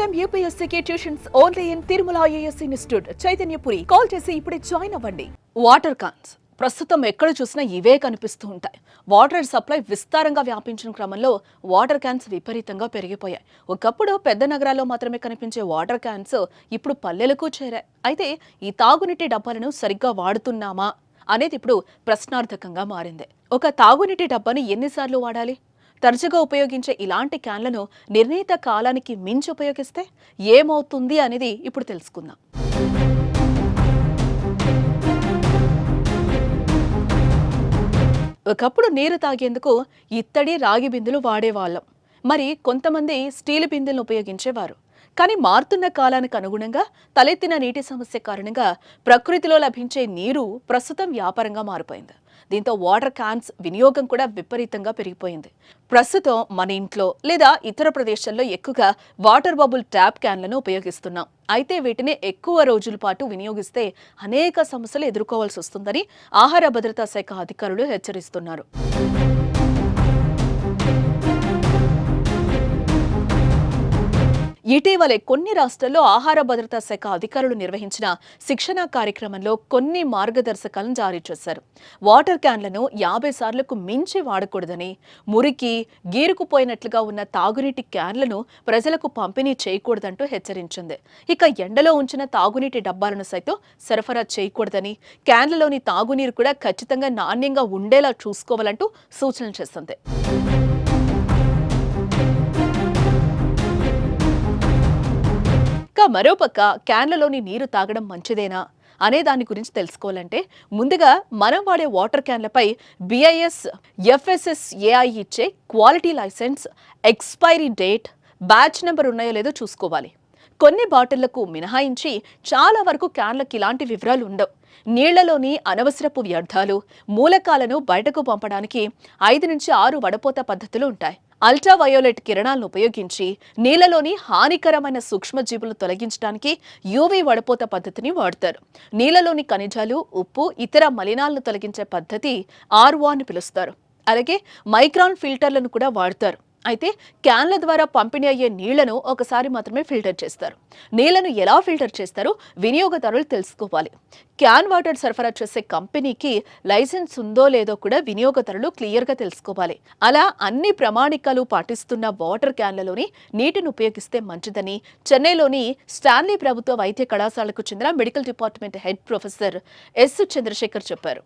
Time యూపీఎస్సీకి tuitions only in Tirumala IAS institute Chaitanyapuri. Call చేసి ఇప్పుడే జాయిన్ అవ్వండి. వాటర్ క్యాన్స్ ప్రస్తుతం ఎక్కడ చూసినా ఇవే కనిపిస్తూ ఉంటాయి. వాటర్ సప్లై విస్తారంగా వ్యాపించిన క్రమంలో వాటర్ క్యాన్స్ విపరీతంగా పెరిగిపోయాయి. ఒకప్పుడు పెద్ద నగరాల్లో మాత్రమే కనిపించే వాటర్ క్యాన్స్ ఇప్పుడు పల్లెలకు చేరాయి. అయితే ఈ తాగునీటి డబ్బాలను సరిగ్గా వాడుతున్నామా అనేది ఇప్పుడు ప్రశ్నార్థకంగా మారింది. ఒక తాగునీటి డబ్బాని ఎన్నిసార్లు వాడాలి? తరచుగా ఉపయోగించే ఇలాంటి క్యాన్లను నిర్ణీత కాలానికి మించి ఉపయోగిస్తే ఏమవుతుంది అనేది ఇప్పుడు తెలుసుకుందాం. ఒకప్పుడు నీరు తాగేందుకు ఇత్తడి రాగి బిందెలు వాడేవాళ్ళం. మరి కొంతమంది స్టీల్ బిందెలను ఉపయోగించేవారు. కానీ మారుతున్న కాలానికి అనుగుణంగా తలెత్తిన నీటి సమస్య కారణంగా ప్రకృతిలో లభించే నీరు ప్రస్తుతం వ్యాపారంగా మారిపోయింది. దీంతో వాటర్ క్యాన్స్ వినియోగం కూడా విపరీతంగా పెరిగిపోయింది. ప్రస్తుతం మన ఇంట్లో లేదా ఇతర ప్రదేశాల్లో ఎక్కువగా వాటర్ బబుల్ ట్యాప్ క్యాన్లను ఉపయోగిస్తున్నాం. అయితే వీటిని ఎక్కువ రోజుల పాటు వినియోగిస్తే అనేక సమస్యలు ఎదుర్కోవాల్సి వస్తుందని ఆహార భద్రతా శాఖ అధికారులు హెచ్చరిస్తున్నారు. ఇటీవలే కొన్ని రాష్ట్రాల్లో ఆహార భద్రతా శాఖ అధికారులు నిర్వహించిన శిక్షణా కార్యక్రమంలో కొన్ని మార్గదర్శకాలను జారీ చేశారు. వాటర్ క్యాన్లను 50 సార్లకు మించి వాడకూడదని, మురికి గీరుకుపోయినట్లుగా ఉన్న తాగునీటి క్యాన్లను ప్రజలకు పంపిణీ చేయకూడదంటూ హెచ్చరించింది. ఇక ఎండలో ఉంచిన తాగునీటి డబ్బాలను సైతం సరఫరా చేయకూడదని, క్యాన్లలోని తాగునీరు కూడా ఖచ్చితంగా నాణ్యంగా ఉండేలా చూసుకోవాలంటూ సూచనలు చేస్తుంది. మరోపక్క క్యాన్లలోని నీరు తాగడం మంచిదేనా అనే దాని గురించి తెలుసుకోవాలంటే ముందుగా మనం వాడే వాటర్ క్యాన్లపై BIS FSSAI ఇచ్చే quality licence, expiry date, batch number ఉన్నాయో లేదో చూసుకోవాలి. కొన్ని బాటిళ్లకు మినహాయించి చాలా వరకు క్యాన్లకు ఇలాంటి వివరాలు ఉండవు. నీళ్లలోని అనవసరపు వ్యర్థాలు, మూలకాలను బయటకు పంపడానికి 5 నుంచి 6 వడపోత పద్ధతులు ఉంటాయి. అల్ట్రావయోలెట్ కిరణాలను ఉపయోగించి నీళ్లలోని హానికరమైన సూక్ష్మజీవులను తొలగించడానికి UV వడపోత పద్ధతిని వాడతారు. నీళ్లలోని ఖనిజాలు, ఉప్పు, ఇతర మలినాలను తొలగించే పద్ధతి RO అని పిలుస్తారు. అలాగే మైక్రాన్ ఫిల్టర్లను కూడా వాడతారు. అయితే క్యాన్ల ద్వారా పంపిణీ అయ్యే నీళ్లను ఒకసారి మాత్రమే ఫిల్టర్ చేస్తారు. నీళ్లను ఎలా ఫిల్టర్ చేస్తారో వినియోగదారులు తెలుసుకోవాలి. క్యాన్ వాటర్ సరఫరా చేసే కంపెనీకి లైసెన్స్ ఉందో లేదో కూడా వినియోగదారులు క్లియర్గా తెలుసుకోవాలి. అలా అన్ని ప్రమాణికాలు పాటిస్తున్న వాటర్ క్యాన్లలోని నీటిని ఉపయోగిస్తే మంచిదని చెన్నైలోని స్టాన్లీ ప్రభుత్వ వైద్య కళాశాలకు చెందిన medical department head professor S. Chandrasekhar చెప్పారు.